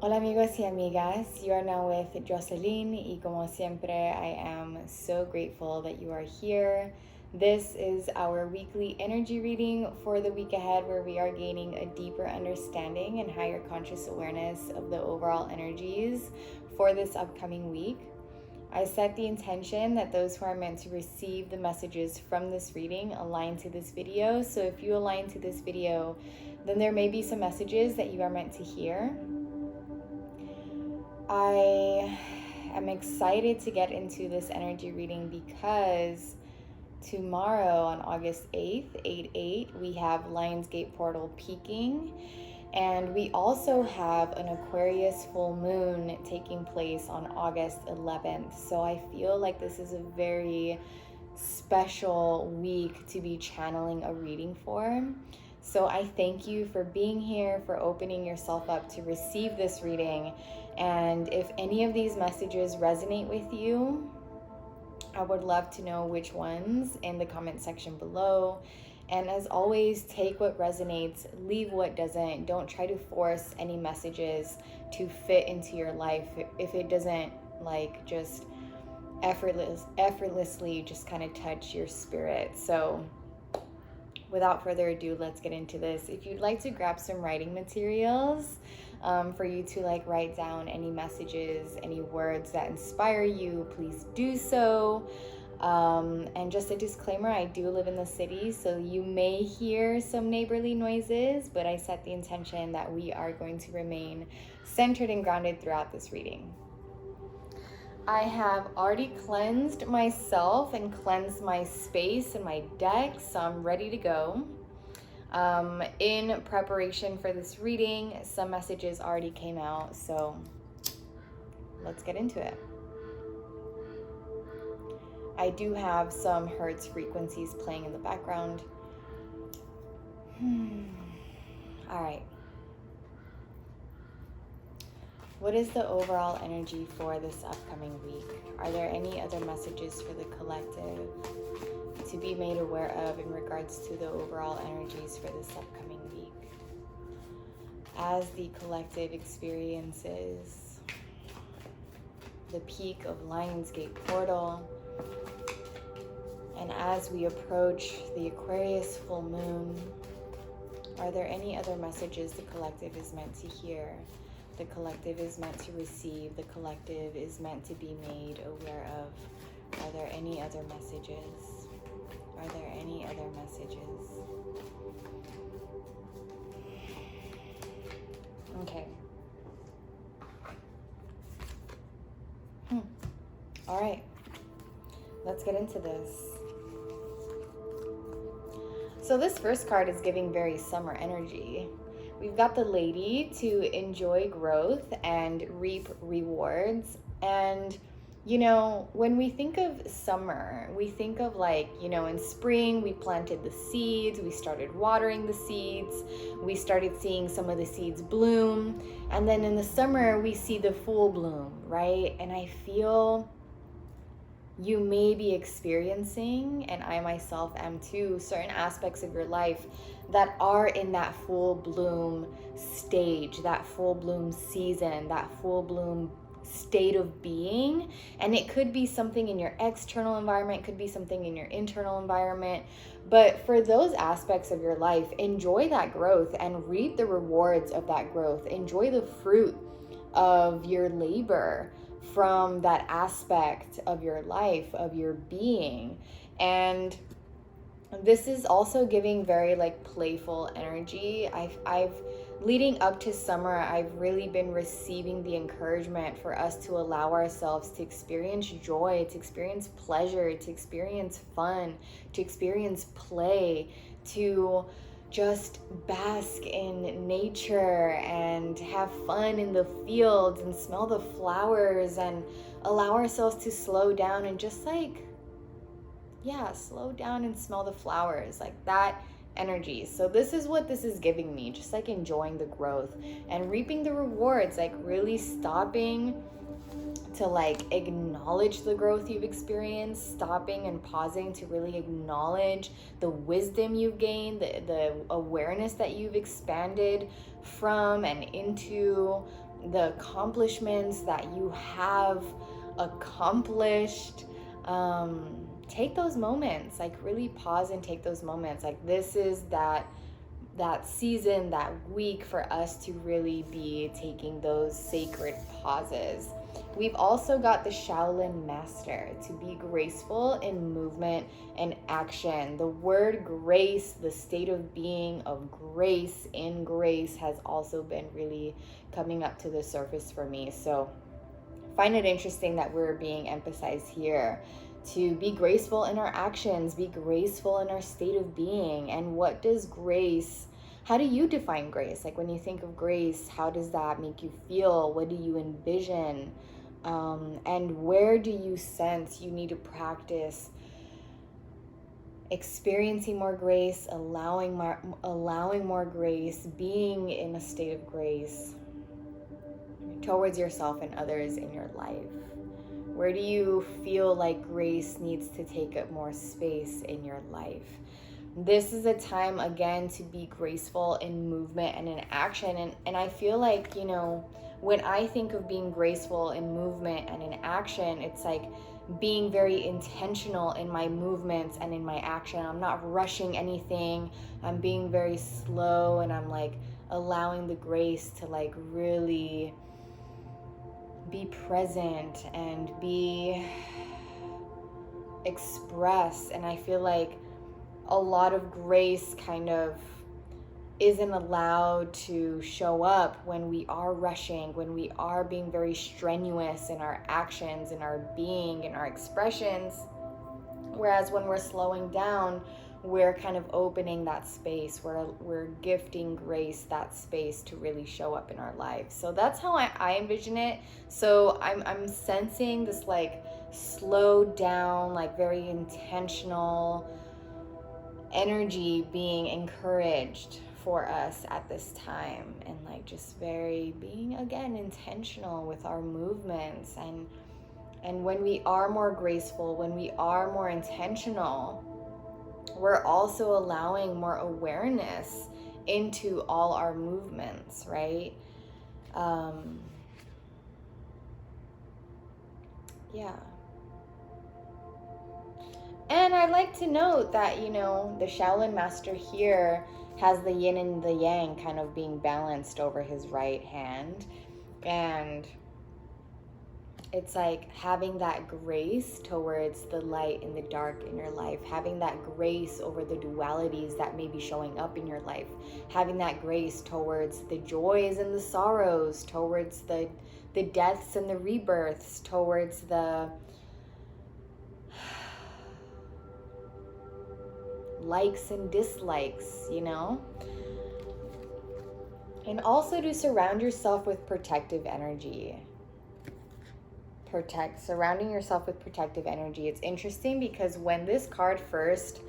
Hola amigos y amigas, you are now with Jocelyn y como siempre I am so grateful that you are here. This is our weekly energy reading for the week ahead where we are gaining a deeper understanding and higher conscious awareness of the overall energies for this upcoming week. I set the intention that those who are meant to receive the messages from this reading align to this video. So if you align to this video, then there may be some messages that you are meant to hear. I am excited to get into this energy reading because tomorrow on August 8th, 8/8, we have Lionsgate Portal peaking. And we also have an Aquarius Full Moon taking place on August 11th. So I feel like this is a very special week to be channeling a reading for. So I thank you for being here, for opening yourself up to receive this reading. And if any of these messages resonate with you, I would love to know which ones in the comment section below. And as always, take what resonates, leave what doesn't. Don't try to force any messages to fit into your life if it doesn't just effortlessly just kind of touch your spirit. So without further ado, let's get into this. If you'd like to grab some writing materials for you to write down any messages, any words that inspire you, please do so. And just a disclaimer, I do live in the city, so you may hear some neighborly noises, but I set the intention that we are going to remain centered and grounded throughout this reading. I have already cleansed myself and cleansed my space and my deck, so I'm ready to go. In preparation for this reading, some messages already came out, so let's get into it. I do have some hertz frequencies playing in the background. All right. What is the overall energy for this upcoming week? Are there any other messages for the collective to be made aware of in regards to the overall energies for this upcoming week? As the collective experiences the peak of Lionsgate Portal, and as we approach the Aquarius Full Moon, are there any other messages the collective is meant to hear? The collective is meant to receive. The collective is meant to be made aware of. Are there any other messages? Are there any other messages? Okay. All right. Let's get into this. So this first card is giving very summer energy. We've got the Lady to enjoy growth and reap rewards. And, when we think of summer, we think of in spring, we planted the seeds, we started watering the seeds, we started seeing some of the seeds bloom. And then in the summer, we see the full bloom, right? And I feel you may be experiencing, and I myself am too, certain aspects of your life that are in that full bloom stage, that full bloom season, that full bloom state of being. And it could be something in your external environment, could be something in your internal environment. But for those aspects of your life, enjoy that growth and reap the rewards of that growth. Enjoy the fruit of your labor from that aspect of your life, of your being. And this is also giving very playful energy. I've leading up to summer, I've really been receiving the encouragement for us to allow ourselves to experience joy, to experience pleasure, to experience fun, to experience play, to just bask in nature and have fun in the fields and smell the flowers and allow ourselves to slow down and just slow down and smell the flowers, that energy. So this is what this is giving me, just enjoying the growth and reaping the rewards, really stopping to acknowledge the growth you've experienced, stopping and pausing to really acknowledge the wisdom you've gained, the awareness that you've expanded from and into, the accomplishments that you have accomplished. Take those moments, like really pause and take those moments. Like this is that season, that week for us to really be taking those sacred pauses. We've also got the Shaolin Master, to be graceful in movement and action. The word grace, the state of being of grace in grace, has also been really coming up to the surface for me. So find it interesting that we're being emphasized here to be graceful in our actions, be graceful in our state of being. And what does grace, how do you define grace? Like when you think of grace, how does that make you feel? What do you envision? And where do you sense you need to practice experiencing more grace, allowing more grace, being in a state of grace towards yourself and others in your life? Where do you feel like grace needs to take up more space in your life? This is a time, again, to be graceful in movement and in action. And I feel like, when I think of being graceful in movement and in action, it's like being very intentional in my movements and in my action. I'm not rushing anything. I'm being very slow, and I'm like allowing the grace to like really be present and be expressed. And I feel like a lot of grace kind of isn't allowed to show up when we are rushing, when we are being very strenuous in our actions, in our being, in our expressions. Whereas when we're slowing down, we're kind of opening that space, we're gifting grace that space to really show up in our lives. So that's how I envision it. So I'm sensing this like slowed down, like very intentional energy being encouraged for us at this time, and like just very being again intentional with our movements. And when we are more graceful, when we are more intentional, we're also allowing more awareness into all our movements, right? Yeah. And I'd like to note that, the Shaolin Master here has the yin and the yang kind of being balanced over his right hand. And it's like having that grace towards the light and the dark in your life, having that grace over the dualities that may be showing up in your life, having that grace towards the joys and the sorrows, towards the deaths and the rebirths, towards the likes and dislikes, And also to surround yourself with protective energy. Surrounding yourself with protective energy. It's interesting because when this card first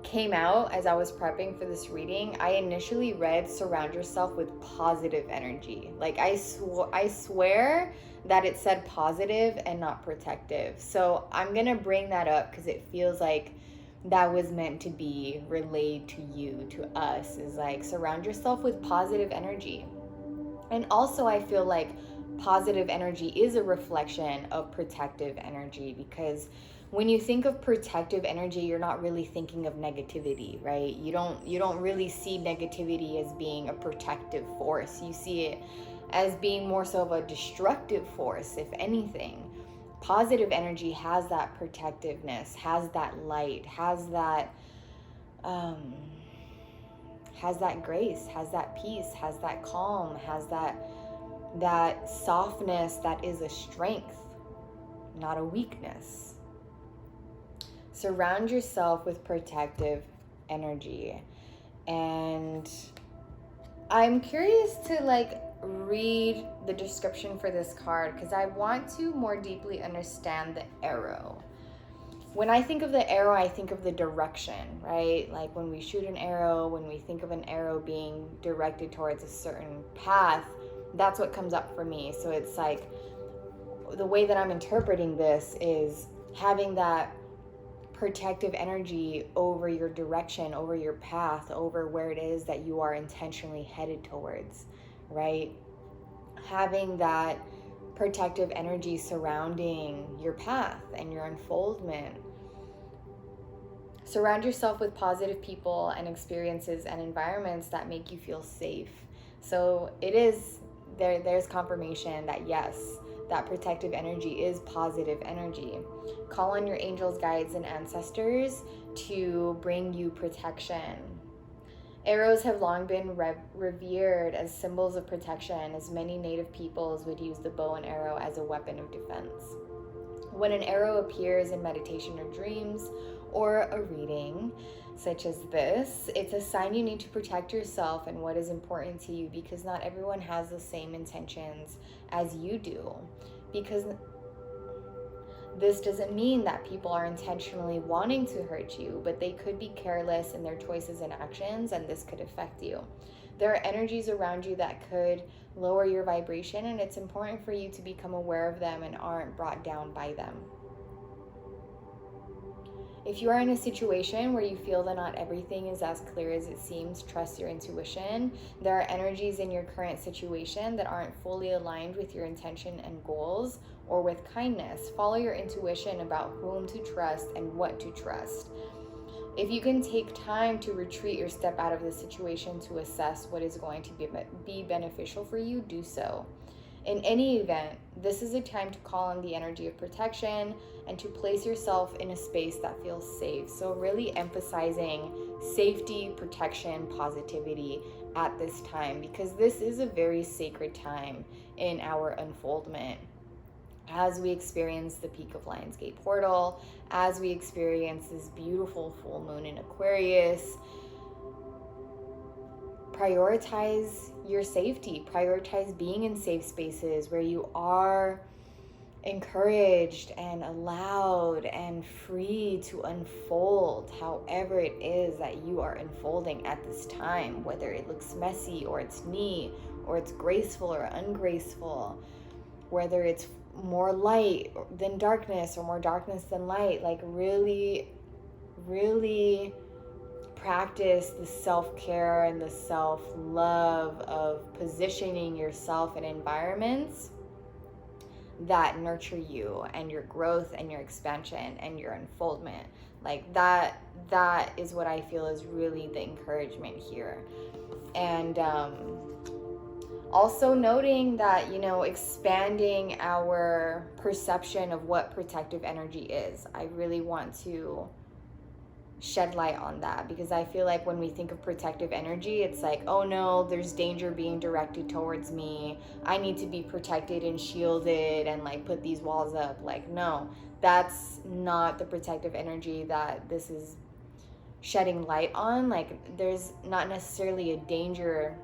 came out, as I was prepping for this reading, I initially read surround yourself with positive energy. Like I swear that it said positive and not protective. So I'm gonna bring that up because it feels like that was meant to be relayed to you, to us, is like surround yourself with positive energy. And also I feel like positive energy is a reflection of protective energy, because when you think of protective energy, you're not really thinking of negativity, right? You don't really see negativity as being a protective force. You see it as being more so of a destructive force, if anything. Positive energy has that protectiveness, has that light, has that grace, has that peace, has that calm, has that softness that is a strength, not a weakness. Surround yourself with protective energy. And I'm curious to read the description for this card because I want to more deeply understand the arrow. When I think of the arrow, I think of the direction, right? Like when we shoot an arrow, when we think of an arrow being directed towards a certain path, that's what comes up for me. So it's like the way that I'm interpreting this is having that protective energy over your direction, over your path, over where it is that you are intentionally headed towards, right? having that protective energy surrounding your path and your unfoldment. Surround yourself with positive people and experiences and environments that make you feel safe. So it is there's confirmation that yes, that protective energy is positive energy. Call on your angels, guides, and ancestors to bring you protection. Arrows have long been revered as symbols of protection, as many native peoples would use the bow and arrow as a weapon of defense. When an arrow appears in meditation or dreams or a reading such as this, it's a sign you need to protect yourself and what is important to you, because not everyone has the same intentions as you do. Because this doesn't mean that people are intentionally wanting to hurt you, but they could be careless in their choices and actions, and this could affect you. There are energies around you that could lower your vibration, and it's important for you to become aware of them and aren't brought down by them. If you are in a situation where you feel that not everything is as clear as it seems, trust your intuition. There are energies in your current situation that aren't fully aligned with your intention and goals or with kindness. Follow your intuition about whom to trust and what to trust. If you can take time to retreat or step out of the situation to assess what is going to be beneficial for you, do so. In any event, this is a time to call on the energy of protection and to place yourself in a space that feels safe. So really emphasizing safety, protection, positivity at this time, because this is a very sacred time in our unfoldment. As we experience the peak of Lionsgate portal, as we experience this beautiful full moon in Aquarius, prioritize your safety, prioritize being in safe spaces where you are encouraged and allowed and free to unfold however it is that you are unfolding at this time, whether it looks messy or it's neat or it's graceful or ungraceful, whether it's more light than darkness or more darkness than light. Like really practice the self-care and the self-love of positioning yourself in environments that nurture you and your growth and your expansion and your unfoldment. Like that is what I feel is really the encouragement here. And also noting that, expanding our perception of what protective energy is. I really want to shed light on that, because I feel like when we think of protective energy, it's like, oh no, there's danger being directed towards me, I need to be protected and shielded and like put these walls up. Like, no, that's not the protective energy that this is shedding light on. Like, there's not necessarily a danger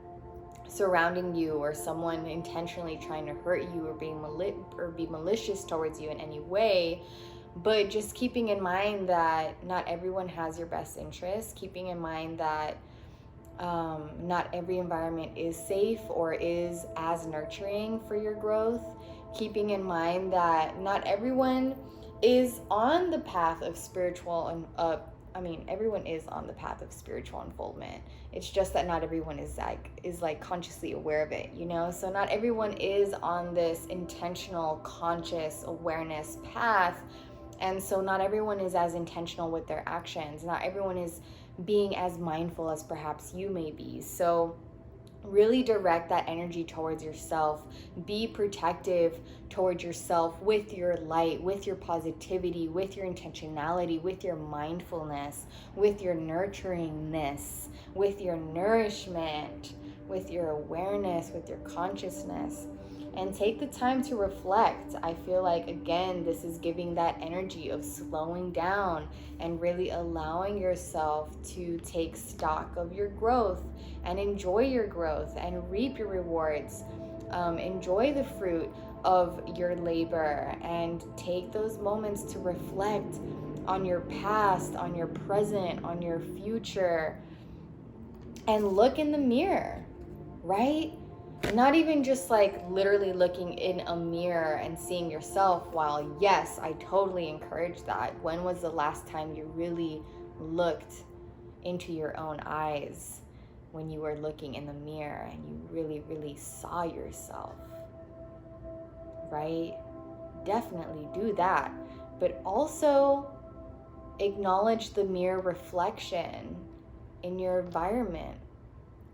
surrounding you or someone intentionally trying to hurt you or be malicious towards you in any way. But just keeping in mind that not everyone has your best interest, keeping in mind that not every environment is safe or is as nurturing for your growth, keeping in mind that not everyone is on the path of spiritual and everyone is on the path of spiritual unfoldment. It's just that not everyone is consciously aware of it, So not everyone is on this intentional, conscious awareness path. And so not everyone is as intentional with their actions. Not everyone is being as mindful as perhaps you may be. So really direct that energy towards yourself. Be protective towards yourself with your light, with your positivity, with your intentionality, with your mindfulness, with your nurturingness, with your nourishment, with your awareness, with your consciousness. And take the time to reflect. I feel like, again, this is giving that energy of slowing down and really allowing yourself to take stock of your growth and enjoy your growth and reap your rewards. Enjoy the fruit of your labor and take those moments to reflect on your past, on your present, on your future, and look in the mirror, right? Not even just like literally looking in a mirror and seeing yourself. While yes, I totally encourage that. When was the last time you really looked into your own eyes when you were looking in the mirror and you really, really saw yourself? right? Definitely do that. But also acknowledge the mere reflection in your environment,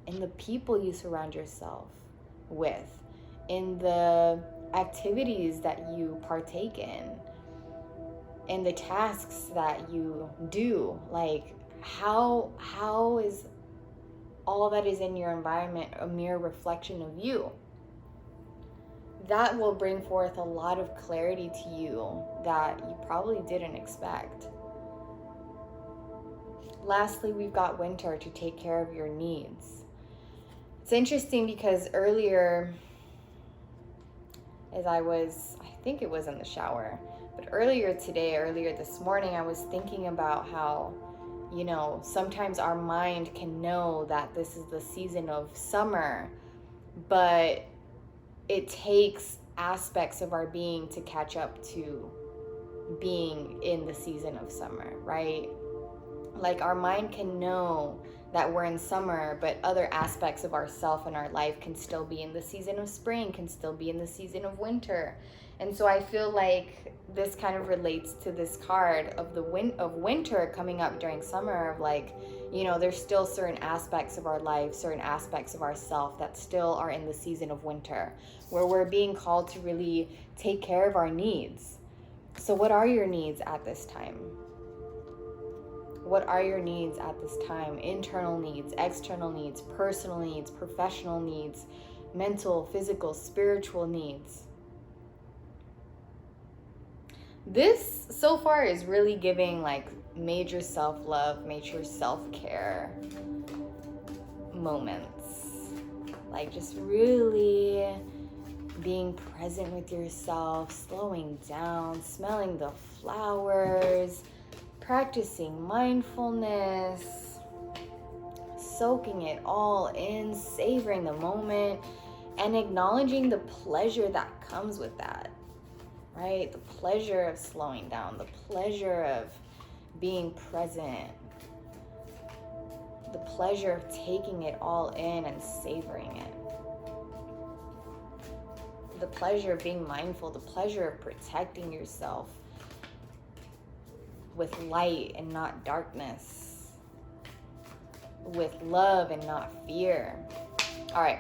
in the people you surround yourself with, in the activities that you partake in the tasks that you do. Like, how is all that is in your environment a mere reflection of you? That will bring forth a lot of clarity to you that you probably didn't expect. Lastly, we've got winter to take care of your needs. It's interesting because earlier, as I think it was in the shower, but earlier this morning, I was thinking about how, sometimes our mind can know that this is the season of summer, but it takes aspects of our being to catch up to being in the season of summer, right? Like, our mind can know that we're in summer, but other aspects of ourself and our life can still be in the season of spring, can still be in the season of winter. And so I feel like this kind of relates to this card of winter coming up during summer, of like, there's still certain aspects of our life, certain aspects of ourself that still are in the season of winter, where we're being called to really take care of our needs. So what are your needs at this time? What are your needs at this time? Internal needs, external needs, personal needs, professional needs, mental, physical, spiritual needs. This so far is really giving like major self-love, major self-care moments. Like, just really being present with yourself, slowing down, smelling the flowers, practicing mindfulness, soaking it all in, savoring the moment, and acknowledging the pleasure that comes with that, right? The pleasure of slowing down, the pleasure of being present, the pleasure of taking it all in and savoring it, the pleasure of being mindful, the pleasure of protecting yourself with light and not darkness, with love and not fear. All right.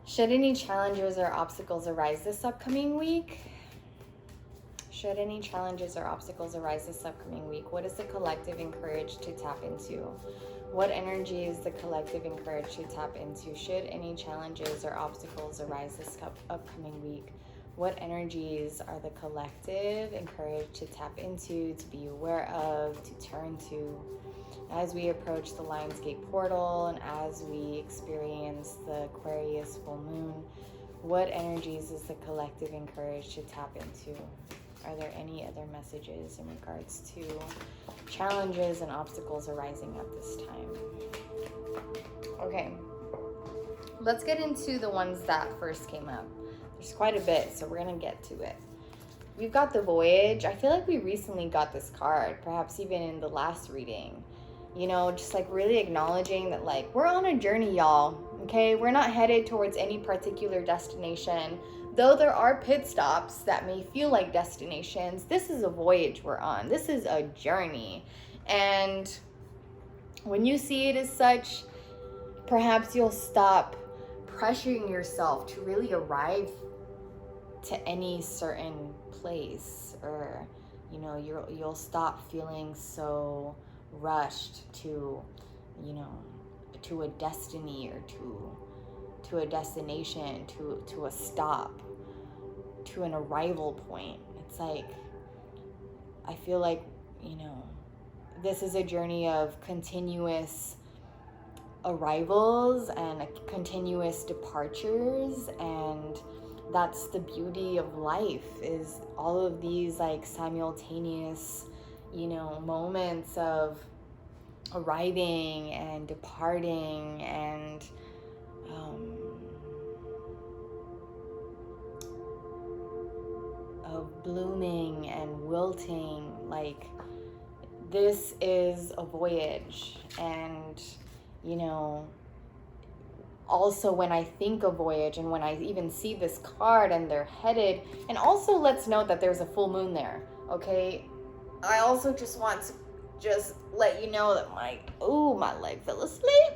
Should any challenges or obstacles arise this upcoming week? Should any challenges or obstacles arise this upcoming week, what is the collective encouraged to tap into? What energy is the collective encouraged to tap into? Should any challenges or obstacles arise this upcoming week, what energies are the collective encouraged to tap into, to be aware of, to turn to, as we approach the Lionsgate portal and as we experience the Aquarius Full Moon? What energies is the collective encouraged to tap into? Are there any other messages in regards to challenges and obstacles arising at this time? Okay, let's get into the ones that first came up. There's quite a bit, so we're going to get to it. We've got the Voyage. I feel like we recently got this card, perhaps even in the last reading. Just like really acknowledging that, like, we're on a journey, y'all, okay? We're not headed towards any particular destination. Though there are pit stops that may feel like destinations, this is a voyage we're on. This is a journey. And when you see it as such, perhaps you'll stop pressuring yourself to really arrive to any certain place, or you'll stop feeling so rushed to to a destiny, or to a destination, to a stop, to an arrival point. It's like, I feel like this is a journey of continuous arrivals and continuous departures, and that's the beauty of life, is all of these like simultaneous moments of arriving and departing, and of blooming and wilting. Like, this is a voyage, and also when I think of voyage and when I even see this card and they're headed, and also let's note that there's a full moon there, okay? I also just want to just let you know that my leg fell asleep.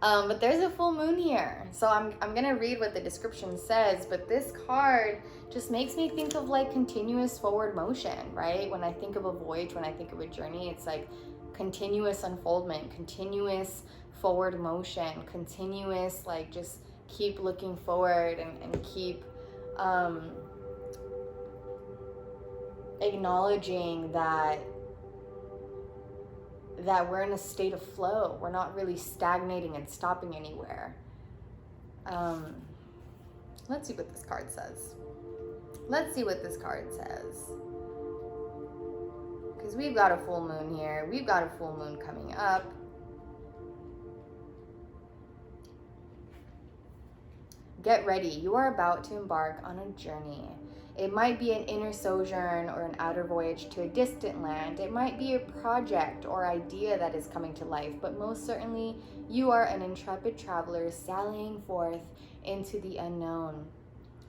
But there's a full moon here. So I'm gonna read what the description says, but this card just makes me think of like continuous forward motion, right? When I think of a voyage, when I think of a journey, it's like continuous unfoldment, continuous forward motion, continuous like just keep looking forward and keep acknowledging that we're in a state of flow. We're not really stagnating and stopping anywhere. Let's see what this card says. Because we've got a full moon here. We've got a full moon coming up. Get ready. You are about to embark on a journey. It might be an inner sojourn or an outer voyage to a distant land. It might be a project or idea that is coming to life, but most certainly you are an intrepid traveler sallying forth into the unknown.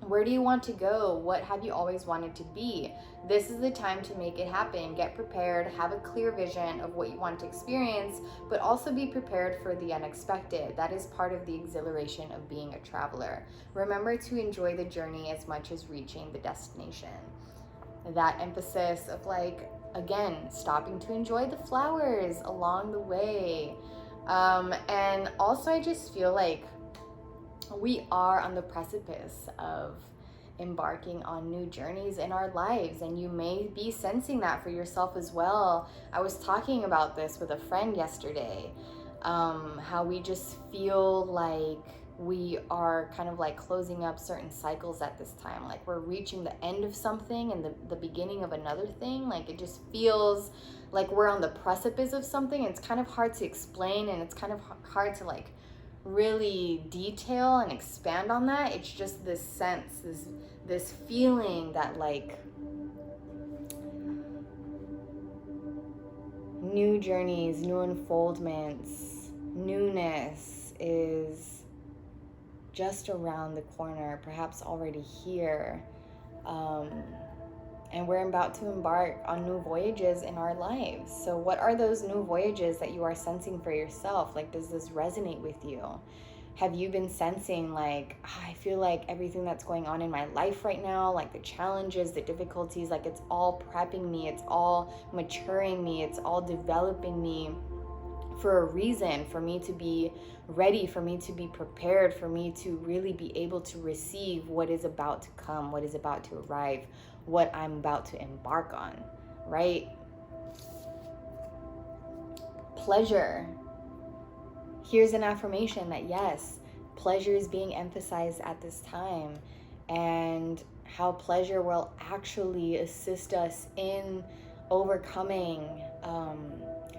Where do you want to go? What have you always wanted to be? This is the time to make it happen. Get prepared, have a clear vision of what you want to experience, but also be prepared for the unexpected. That is part of the exhilaration of being a traveler. Remember to enjoy the journey as much as reaching the destination. That emphasis of like, again, stopping to enjoy the flowers along the way. And also I just feel like we are on the precipice of embarking on new journeys in our lives, and you may be sensing that for yourself as well. I was talking about this with a friend yesterday, how we just feel like we are kind of like closing up certain cycles at this time, like we're reaching the end of something and the beginning of another thing. Like it just feels like we're on the precipice of something. It's kind of hard to explain, and it's kind of hard to like really detail and expand on that. It's just this sense, this feeling that like new journeys, new unfoldments, newness is just around the corner, perhaps already here. And we're about to embark on new voyages in our lives. So what are those new voyages that you are sensing for yourself? Like, does this resonate with you? Have you been sensing like, I feel like everything that's going on in my life right now, like the challenges, the difficulties, like it's all prepping me, it's all maturing me, it's all developing me for a reason, for me to be ready, for me to be prepared, for me to really be able to receive what is about to come, what is about to arrive, what I'm about to embark on, right? Pleasure. Here's an affirmation that yes, pleasure is being emphasized at this time, and how pleasure will actually assist us in overcoming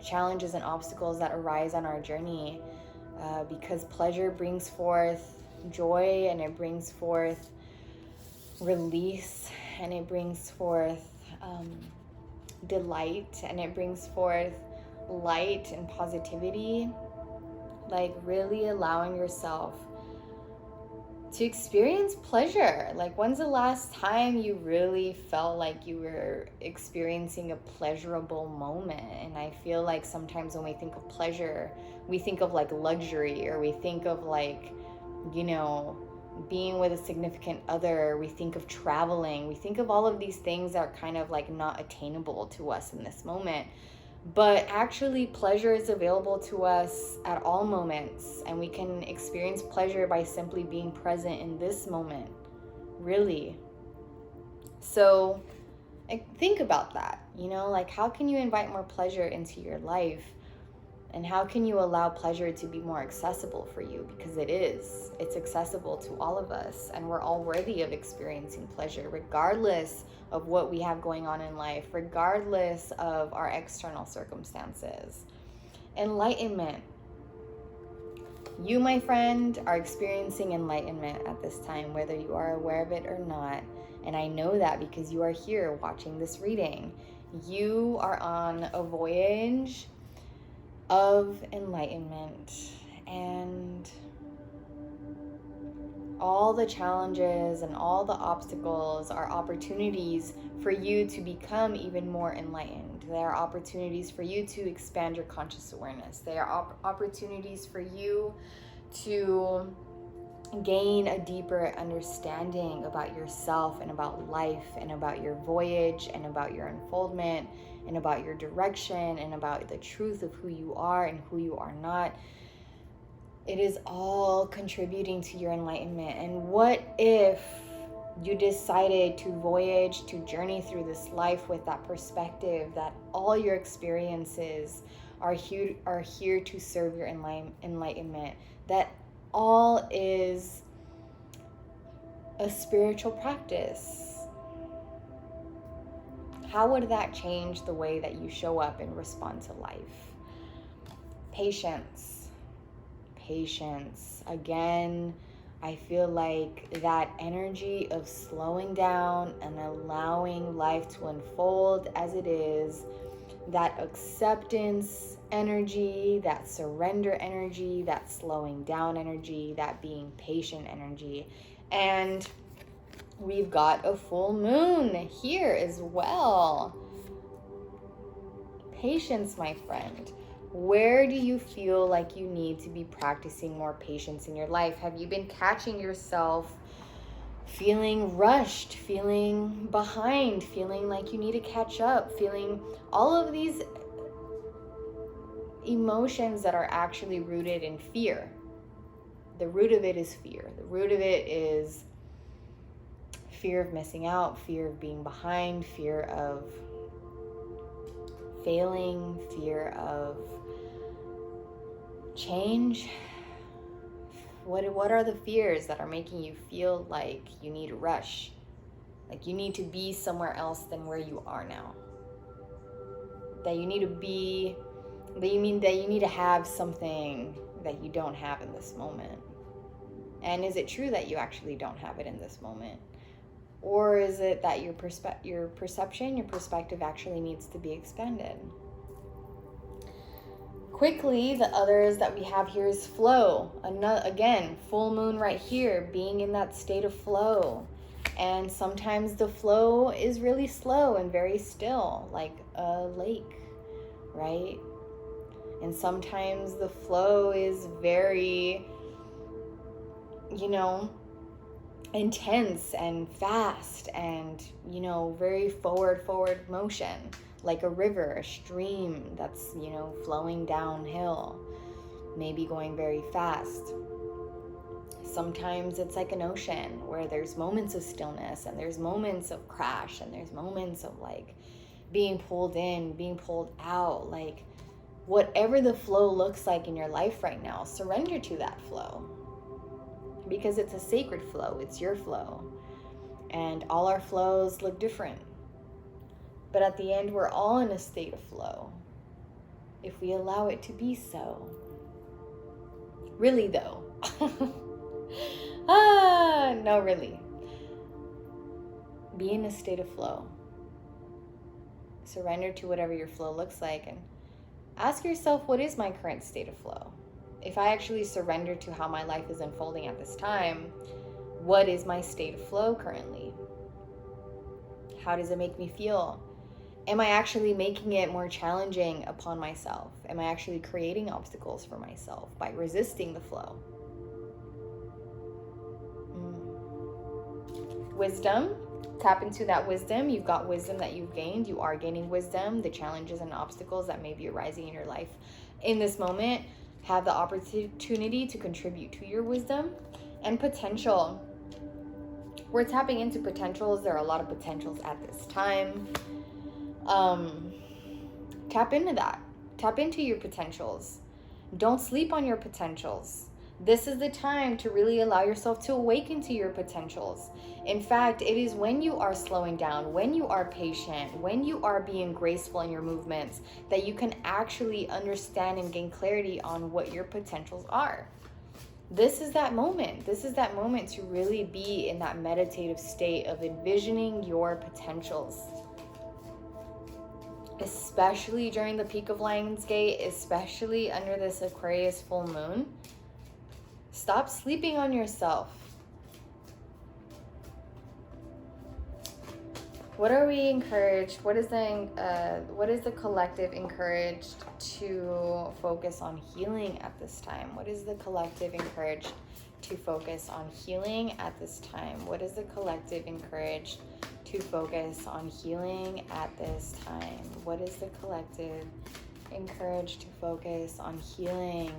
challenges and obstacles that arise on our journey, because pleasure brings forth joy, and it brings forth release, and it brings forth delight, and it brings forth light and positivity. Like really allowing yourself to experience pleasure. Like, when's the last time you really felt like you were experiencing a pleasurable moment? And I feel like sometimes when we think of pleasure, we think of like luxury, or we think of like, you know, being with a significant other, we think of traveling, we think of all of these things that are kind of like not attainable to us in this moment. But actually, pleasure is available to us at all moments, and we can experience pleasure by simply being present in this moment, really. So think about that, you know, like how can you invite more pleasure into your life, and how can you allow pleasure to be more accessible for you? Because it's accessible to all of us, and we're all worthy of experiencing pleasure regardless of what we have going on in life, regardless of our external circumstances. Enlightenment. You, my friend, are experiencing enlightenment at this time, whether you are aware of it or not. And I know that because you are here watching this reading. You are on a voyage of enlightenment. And All the challenges and all the obstacles are opportunities for you to become even more enlightened. They are opportunities for you to expand your conscious awareness. They are opportunities for you to gain a deeper understanding about yourself and about life and about your voyage and about your unfoldment and about your direction and about the truth of who you are and who you are not. It is all contributing to your enlightenment. And what if you decided to voyage, to journey through this life with that perspective that all your experiences are here to serve your enlightenment, that all is a spiritual practice? How would that change the way that you show up and respond to life? Patience. Again, I feel like that energy of slowing down and allowing life to unfold as it is, that acceptance energy, that surrender energy, that slowing down energy, that being patient energy. And we've got a full moon here as well. Patience, my friend. Where do you feel like you need to be practicing more patience in your life? Have you been catching yourself feeling rushed, feeling behind, feeling like you need to catch up, feeling all of these emotions that are actually rooted in fear? The root of it is fear. The root of it is fear of missing out, fear of being behind, fear of failing, fear of change. What are the fears that are making you feel like you need to rush, like you need to be somewhere else than where you are now? That you need to be, that you mean that you need to have something that you don't have in this moment? And is it true that you actually don't have it in this moment? Or is it that your perception, your perspective actually needs to be expanded? Quickly, the others that we have here is flow. Again, full moon right here, being in that state of flow. And sometimes the flow is really slow and very still, like a lake, right? And sometimes the flow is very, intense and fast and, very forward motion, like a river, a stream that's, flowing downhill, maybe going very fast. Sometimes it's like an ocean where there's moments of stillness and there's moments of crash and there's moments of like being pulled in, being pulled out. Like whatever the flow looks like in your life right now, surrender to that flow, because it's a sacred flow. It's your flow, and all our flows look different, but at the end we're all in a state of flow if we allow it to be so. Really though. No, really. Be in a state of flow. Surrender to whatever your flow looks like and ask yourself, what is my current state of flow? If I actually surrender to how my life is unfolding at this time, what is my state of flow currently? How does it make me feel? Am I actually making it more challenging upon myself? Am I actually creating obstacles for myself by resisting the flow? Wisdom. Tap into that wisdom. You've got wisdom that you've gained. You are gaining wisdom. The challenges and obstacles that may be arising in your life in this moment have the opportunity to contribute to your wisdom. And potential. We're tapping into potentials. There are a lot of potentials at this time. Tap into that. Tap into your potentials. Don't sleep on your potentials. This is the time to really allow yourself to awaken to your potentials. In fact, it is when you are slowing down, when you are patient, when you are being graceful in your movements, that you can actually understand and gain clarity on what your potentials are. This is that moment. This is that moment to really be in that meditative state of envisioning your potentials. Especially during the peak of Lion's Gate, especially under this Aquarius full moon. Stop sleeping on yourself. What are we encouraged? What is the collective encouraged to focus on healing at this time? What is the collective encouraged to focus on healing at this time? What is the collective encouraged to focus on healing at this time? What is the collective encouraged to focus on healing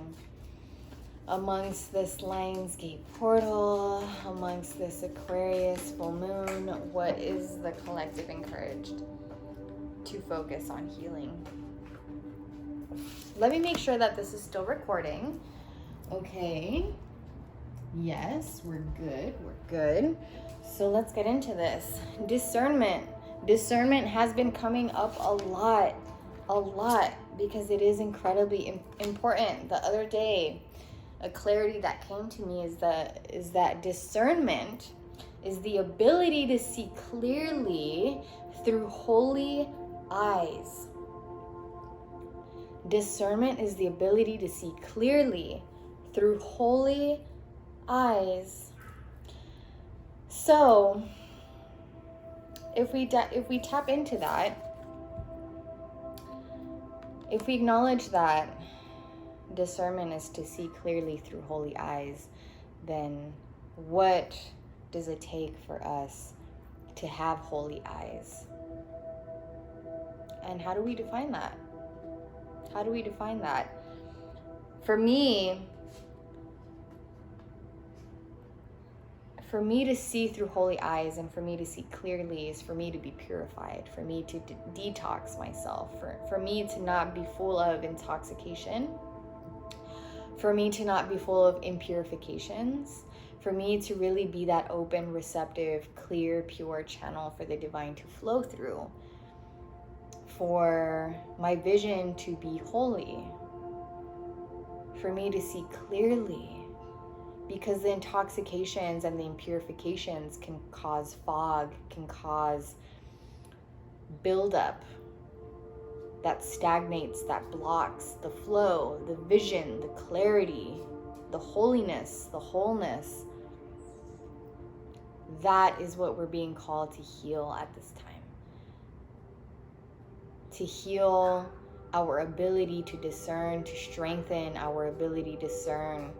amongst this Lionsgate portal, amongst this Aquarius full moon? What is the collective encouraged to focus on healing? Let me make sure that this is still recording. Okay. Yes, we're good. We're good. So let's get into this. Discernment. Discernment has been coming up a lot, because it is incredibly important. The other day, a clarity that came to me is that discernment is the ability to see clearly through holy eyes. Discernment is the ability to see clearly through holy eyes. So, if we tap into that, if we acknowledge that discernment is to see clearly through holy eyes, then what does it take for us to have holy eyes? And how do we define that? How do we define that? For me to see through holy eyes and for me to see clearly is for me to be purified, for me to detox myself, for me to not be full of intoxication, for me to not be full of impurifications, for me to really be that open, receptive, clear, pure channel for the divine to flow through, for my vision to be holy, for me to see clearly, because the intoxications and the impurifications can cause fog, can cause buildup that stagnates, that blocks the flow, the vision, the clarity, the holiness, the wholeness. That is what we're being called to heal at this time. To heal our ability to discern, to strengthen our ability to discern,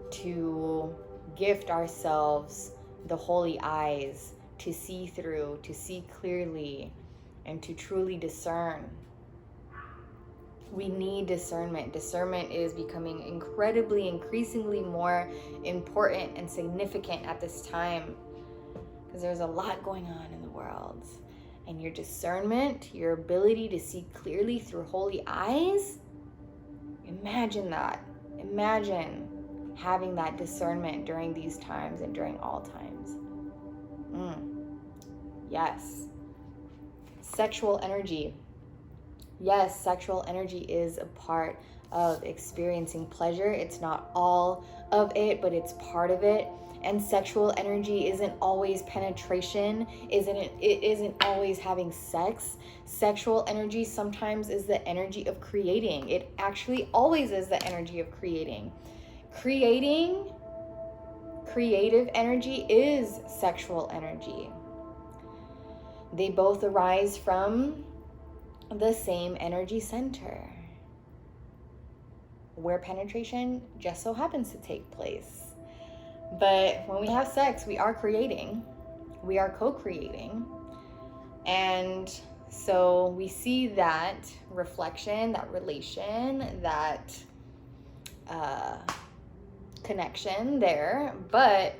to gift ourselves the holy eyes, to see through, to see clearly, and to truly discern. We need discernment. Discernment is becoming increasingly more important and significant at this time, because there's a lot going on in the world. And your discernment, your ability to see clearly through holy eyes, imagine that. Imagine having that discernment during these times and during all times. Yes. Sexual energy. Yes, sexual energy is a part of experiencing pleasure. It's not all of it, but it's part of it. And sexual energy isn't always penetration, it isn't always having sex. Sexual energy sometimes is the energy of creating. It actually always is the energy of creating. Creative energy is sexual energy. They both arise from the same energy center, where penetration just so happens to take place. But when we have sex, we are creating. We are co-creating. And so we see that reflection, that relation, that connection there. But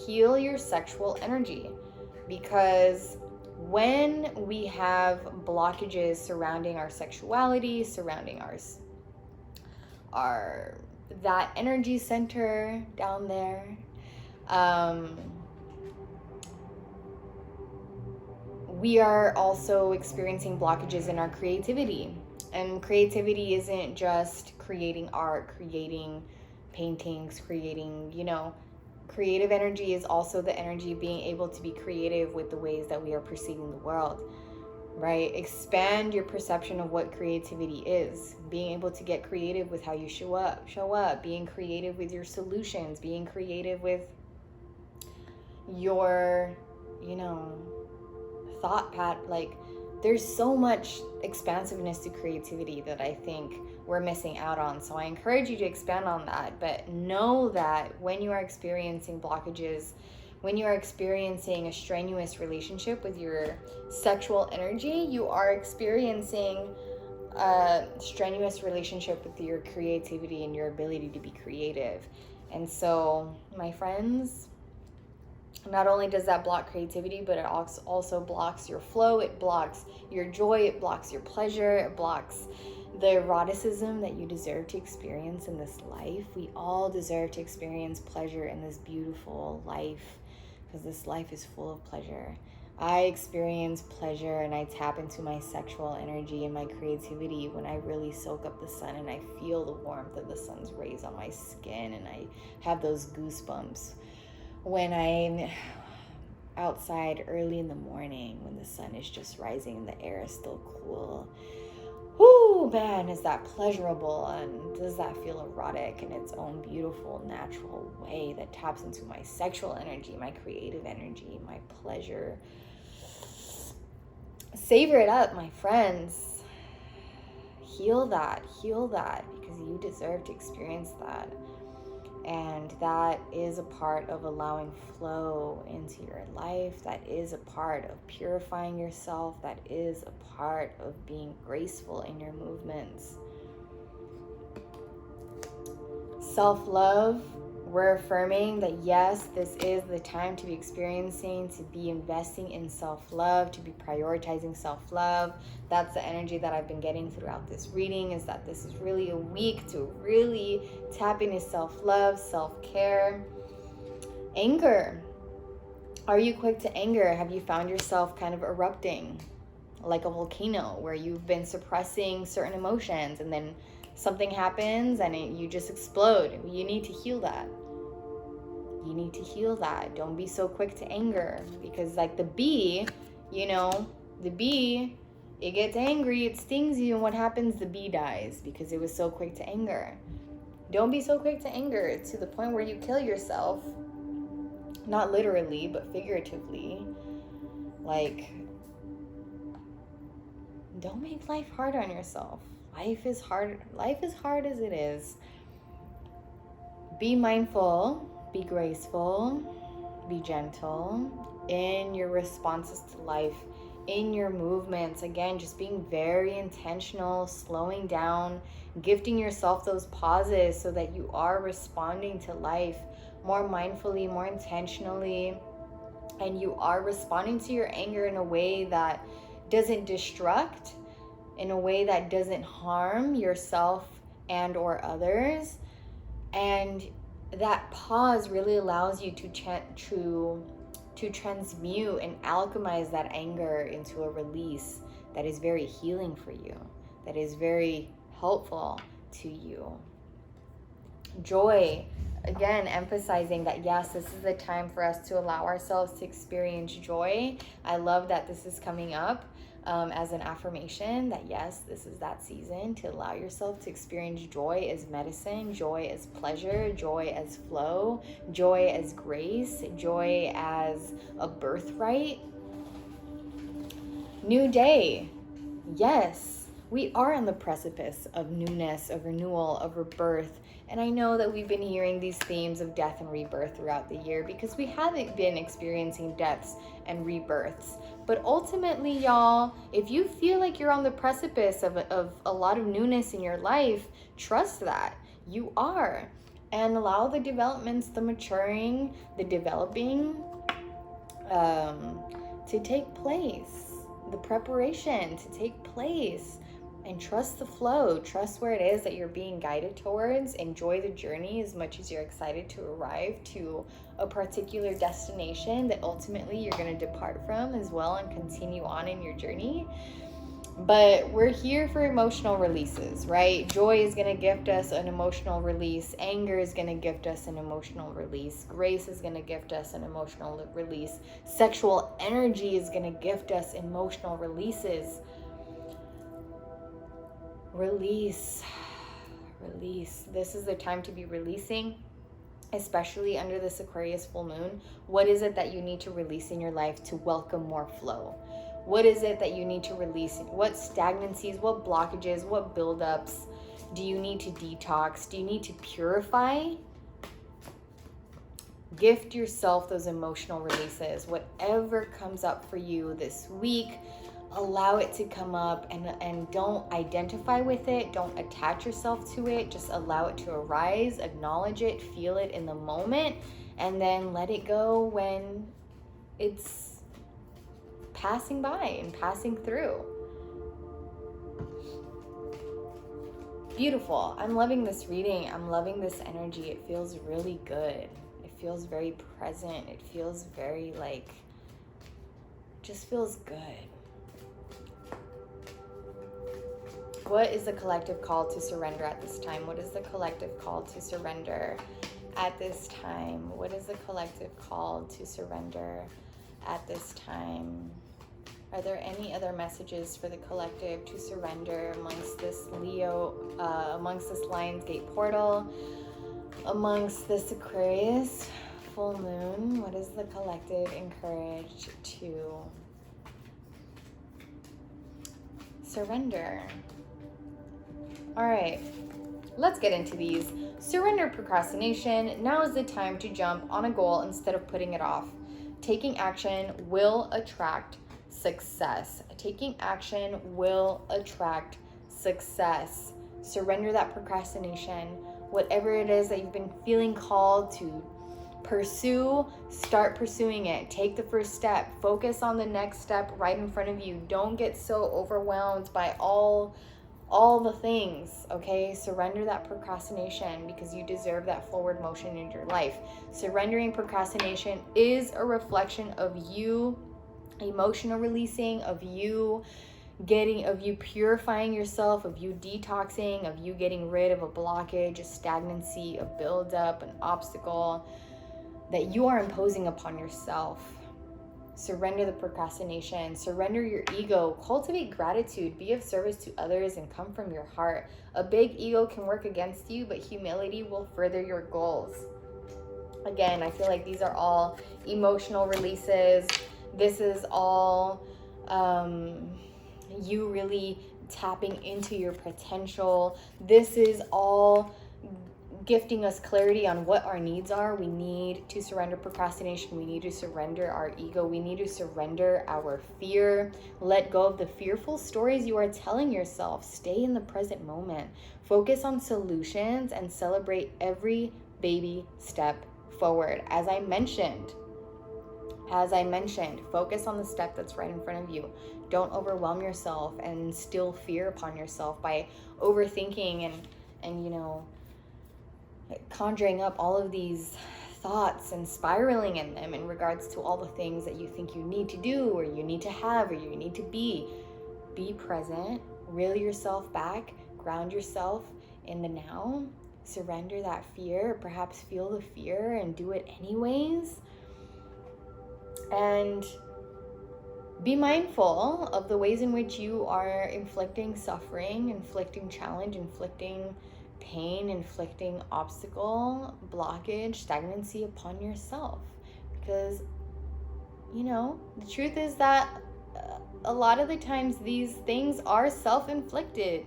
heal your sexual energy, because when we have blockages surrounding our sexuality, surrounding our that energy center down there, we are also experiencing blockages in our creativity. And creativity isn't just creating art, creating paintings, creating, creative energy is also the energy of being able to be creative with the ways that we are perceiving the world, right? Expand your perception of what creativity is. Being able to get creative with how you show up, being creative with your solutions, being creative with your, there's so much expansiveness to creativity that I think we're missing out on. So I encourage you to expand on that, but know that when you are experiencing blockages, when you are experiencing a strenuous relationship with your sexual energy, you are experiencing a strenuous relationship with your creativity and your ability to be creative. And so, my friends, not only does that block creativity, but it also blocks your flow, it blocks your joy, it blocks your pleasure, it blocks the eroticism that you deserve to experience in this life. We all deserve to experience pleasure in this beautiful life, because this life is full of pleasure. I experience pleasure and I tap into my sexual energy and my creativity when I really soak up the sun and I feel the warmth of the sun's rays on my skin, and I have those goosebumps when I'm outside early in the morning when the sun is just rising and the air is still cool. Whoo, man, is that pleasurable, and does that feel erotic in its own beautiful, natural way that taps into my sexual energy, my creative energy, my pleasure. Savor it up, my friends. Heal that, because you deserve to experience that. And that is a part of allowing flow into your life. That is a part of purifying yourself. That is a part of being graceful in your movements. Self-love, we're affirming that yes, this is the time to be experiencing, to be investing in self-love, to be prioritizing self-love. That's the energy that I've been getting throughout this reading, is that this is really a week to really tap into self-love, self-care. Anger. Are you quick to anger? Have you found yourself kind of erupting like a volcano where you've been suppressing certain emotions and then something happens and you just explode? You need to heal that. You need to heal that. Don't be so quick to anger, because like the bee, it gets angry, it stings you, and what happens? The bee dies because it was so quick to anger. Don't be so quick to anger to the point where you kill yourself. Not literally, but figuratively. Like, don't make life hard on yourself. Life is hard as it is. Be mindful, be graceful, be gentle in your responses to life, in your movements. Again, just being very intentional, slowing down, gifting yourself those pauses so that you are responding to life more mindfully, more intentionally, and you are responding to your anger in a way that doesn't destruct, in a way that doesn't harm yourself and or others. And that pause really allows you to transmute and alchemize that anger into a release that is very healing for you, that is very helpful to you. Joy. Again, emphasizing that yes, this is the time for us to allow ourselves to experience joy. I love that this is coming up as an affirmation, that yes, this is that season to allow yourself to experience joy as medicine, joy as pleasure, joy as flow, joy as grace, joy as a birthright. New day. Yes, we are on the precipice of newness, of renewal, of rebirth. And I know that we've been hearing these themes of death and rebirth throughout the year because we haven't been experiencing deaths and rebirths. But ultimately, y'all, if you feel like you're on the precipice of a lot of newness in your life, trust that you are. And allow the developments, the maturing, the developing to take place, the preparation to take place. And trust the flow, trust where it is that you're being guided towards. Enjoy the journey as much as you're excited to arrive to a particular destination that ultimately you're going to depart from as well and continue on in your journey. But we're here for emotional releases, right? Joy is going to gift us an emotional release. Anger is going to gift us an emotional release. Grace is going to gift us an emotional release. Sexual energy is going to gift us emotional releases. Release. This is the time to be releasing, especially under this Aquarius full moon. What is it that you need to release in your life to welcome more flow? What is it that you need to release? What stagnancies, what blockages, what buildups do you need to detox? Do you need to purify? Gift yourself those emotional releases. Whatever comes up for you this week, allow it to come up, and don't identify with it. Don't attach yourself to it. Just allow it to arise, acknowledge it, feel it in the moment, and then let it go when it's passing by and passing through. Beautiful. I'm loving this reading. I'm loving this energy. It feels really good. It feels very present. It feels very just feels good. What is the collective call to surrender at this time? What is the collective call to surrender at this time? What is the collective call to surrender at this time? Are there any other messages for the collective to surrender amongst this amongst this Lionsgate portal, amongst this Aquarius full moon? What is the collective encouraged to surrender? All right, let's get into these. Surrender procrastination. Now is the time to jump on a goal instead of putting it off. Taking action will attract success. Taking action will attract success. Surrender that procrastination. Whatever it is that you've been feeling called to pursue, start pursuing it. Take the first step. Focus on the next step right in front of you. Don't get so overwhelmed by all the things, okay? Surrender that procrastination because you deserve that forward motion in your life. Surrendering procrastination is a reflection of you emotional releasing, of you purifying yourself, of you detoxing, of you getting rid of a blockage, a stagnancy, a buildup, an obstacle that you are imposing upon yourself. Surrender the procrastination, surrender your ego, cultivate gratitude, be of service to others, and come from your heart. A big ego can work against you, but humility will further your goals. Again, I feel like these are all emotional releases. This is all you really tapping into your potential. This is all gifting us clarity on what our needs are. We need to surrender procrastination. We need to surrender our ego. We need to surrender our fear. Let go of the fearful stories you are telling yourself. Stay in the present moment. Focus on solutions and celebrate every baby step forward. As I mentioned, focus on the step that's right in front of you. Don't overwhelm yourself and instill fear upon yourself by overthinking and conjuring up all of these thoughts and spiraling in them in regards to all the things that you think you need to do or you need to have or you need to be. Be present, reel yourself back, ground yourself in the now, surrender that fear, perhaps feel the fear and do it anyways. And be mindful of the ways in which you are inflicting suffering, inflicting challenge, inflicting pain, inflicting obstacle, blockage, stagnancy upon yourself. Because, the truth is that a lot of the times these things are self-inflicted.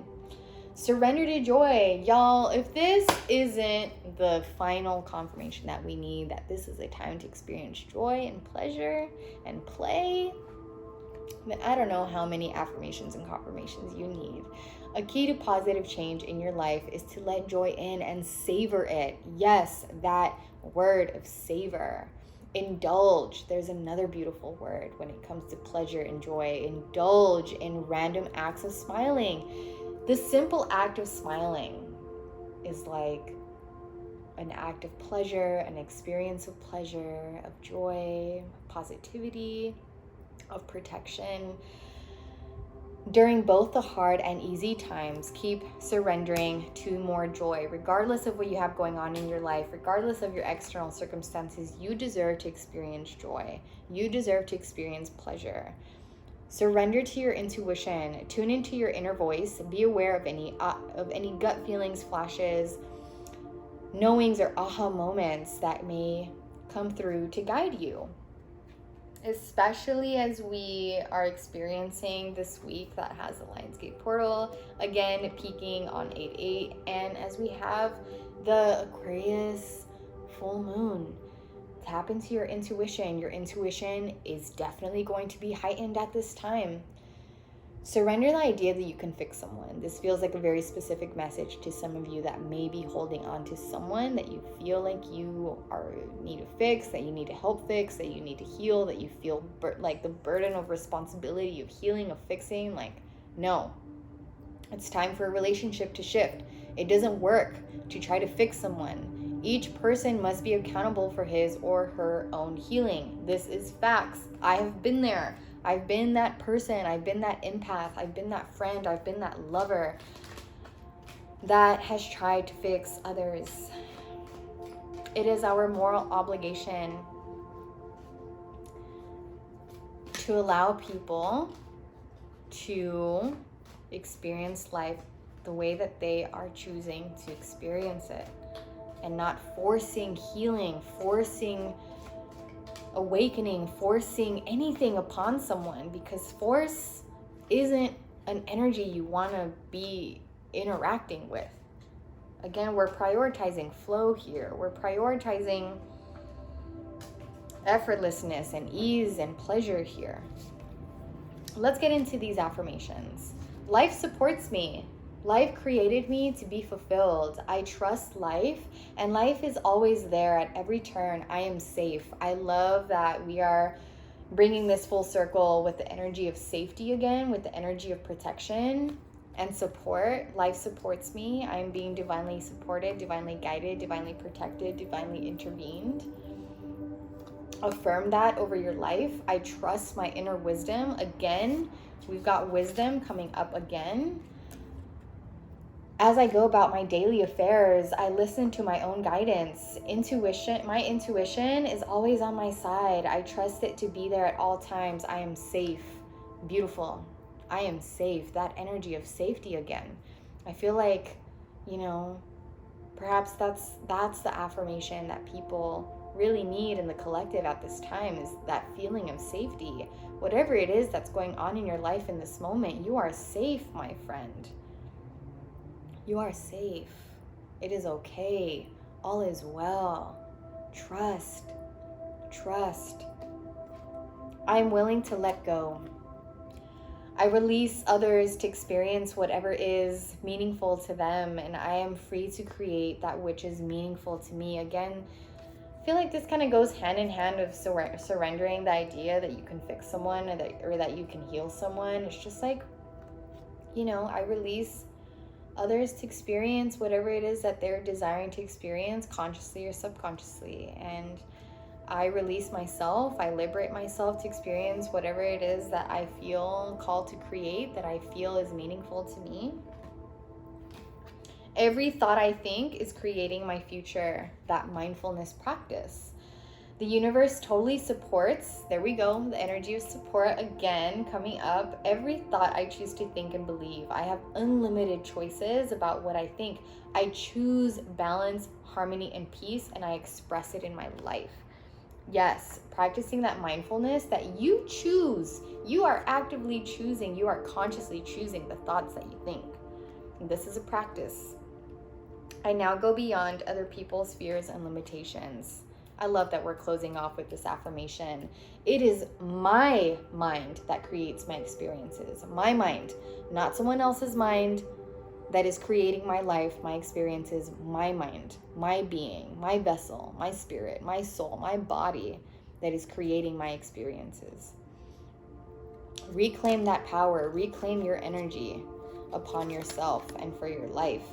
Surrender to joy. Y'all, if this isn't the final confirmation that we need, that this is a time to experience joy and pleasure and play, then I don't know how many affirmations and confirmations you need. A key to positive change in your life is to let joy in and savor it. Yes, that word of savor. Indulge. There's another beautiful word when it comes to pleasure and joy. Indulge in random acts of smiling. The simple act of smiling is like an act of pleasure, an experience of pleasure, of joy, positivity, of protection. During both the hard and easy times, keep surrendering to more joy. Regardless of what you have going on in your life, regardless of your external circumstances, you deserve to experience joy. You deserve to experience pleasure. Surrender to your intuition. Tune into your inner voice. Be aware of any gut feelings, flashes, knowings, or aha moments that may come through to guide you. especially as we are experiencing this week that has the Lionsgate portal again peaking on 8/8, and as we have the Aquarius full moon. Tap into your intuition. Your intuition is definitely going to be heightened at this time. Surrender the idea that you can fix someone. This feels like a very specific message to some of you that may be holding on to someone that you feel like you need to fix, that you need to help fix, that you need to heal, that you feel like the burden of responsibility of healing, of fixing. Like, no. It's time for a relationship to shift. It doesn't work to try to fix someone. Each person must be accountable for his or her own healing. This is facts. I have been there. I've been that person. I've been that empath. I've been that friend. I've been that lover that has tried to fix others. It is our moral obligation to allow people to experience life the way that they are choosing to experience it, and not forcing healing, forcing awakening, forcing anything upon someone, because force isn't an energy you want to be interacting with. Again, we're prioritizing flow here. We're prioritizing effortlessness and ease and pleasure here. Let's get into these affirmations. Life supports me. Life created me to be fulfilled. I trust life, and life is always there at every turn. I am safe. I love that we are bringing this full circle with the energy of safety again, with the energy of protection and support. Life supports me. I am being divinely supported, divinely guided, divinely protected, divinely intervened. Affirm that over your life. I trust my inner wisdom. Again, we've got wisdom coming up again. As I go about my daily affairs, I listen to my own guidance. My intuition is always on my side. I trust it to be there at all times. I am safe. Beautiful. I am safe. That energy of safety again. I feel like, perhaps that's the affirmation that people really need in the collective at this time, is that feeling of safety. Whatever it is that's going on in your life in this moment, you are safe, my friend. You are safe. It is okay. All is well. Trust. Trust. I am willing to let go. I release others to experience whatever is meaningful to them, and I am free to create that which is meaningful to me. Again, I feel like this kind of goes hand in hand of surrendering the idea that you can fix someone or that you can heal someone. It's just like, I release others to experience whatever it is that they're desiring to experience, consciously or subconsciously. And I release myself, I liberate myself to experience whatever it is that I feel called to create, that I feel is meaningful to me. Every thought I think is creating my future, that mindfulness practice. The universe totally supports, there we go, the energy of support again coming up. Every thought I choose to think and believe. I have unlimited choices about what I think. I choose balance, harmony, and peace, and I express it in my life. Yes, practicing that mindfulness that you choose. You are actively choosing, you are consciously choosing the thoughts that you think. And this is a practice. I now go beyond other people's fears and limitations. I love that we're closing off with this affirmation. It is my mind that creates my experiences. My mind, not someone else's mind, that is creating my life, my experiences, my mind, my being, my vessel, my spirit, my soul, my body that is creating my experiences. Reclaim that power. Reclaim your energy upon yourself and for your life.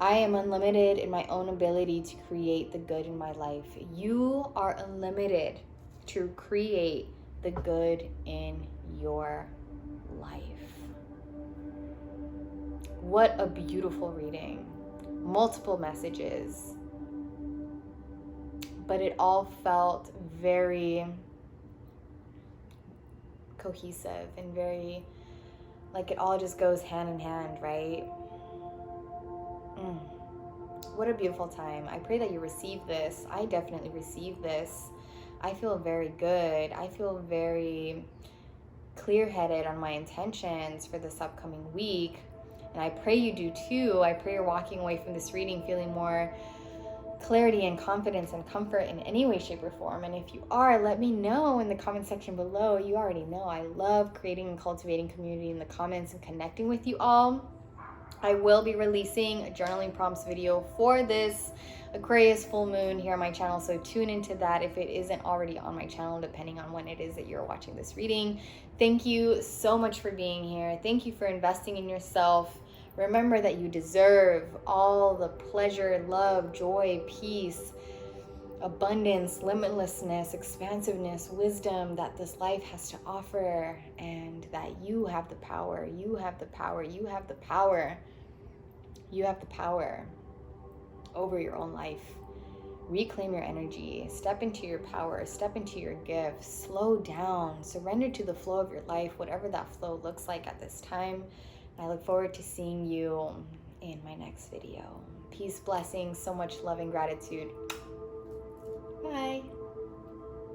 I am unlimited in my own ability to create the good in my life. You are unlimited to create the good in your life. What a beautiful reading. Multiple messages. But it all felt very cohesive and very, like it all just goes hand in hand, right? What a beautiful time. I pray that you receive this. I definitely received this. I feel very good. I feel very clear-headed on my intentions for this upcoming week. And I pray you do too. I pray you're walking away from this reading feeling more clarity and confidence and comfort in any way, shape, or form. And if you are, let me know in the comment section below. You already know I love creating and cultivating community in the comments and connecting with you all. I will be releasing a journaling prompts video for this Aquarius full moon here on my channel, so tune into that if it isn't already on my channel, depending on when it is that you're watching this reading. Thank you so much for being here. Thank you for investing in yourself. Remember that you deserve all the pleasure, love, joy, peace, abundance, limitlessness, expansiveness, wisdom that this life has to offer, and that you have the power. You have the power. You have the power. You have the power over your own life. Reclaim your energy. Step into your power. Step into your gifts. Slow down. Surrender to the flow of your life, whatever that flow looks like at this time. I look forward to seeing you in my next video. Peace, blessings, so much love and gratitude.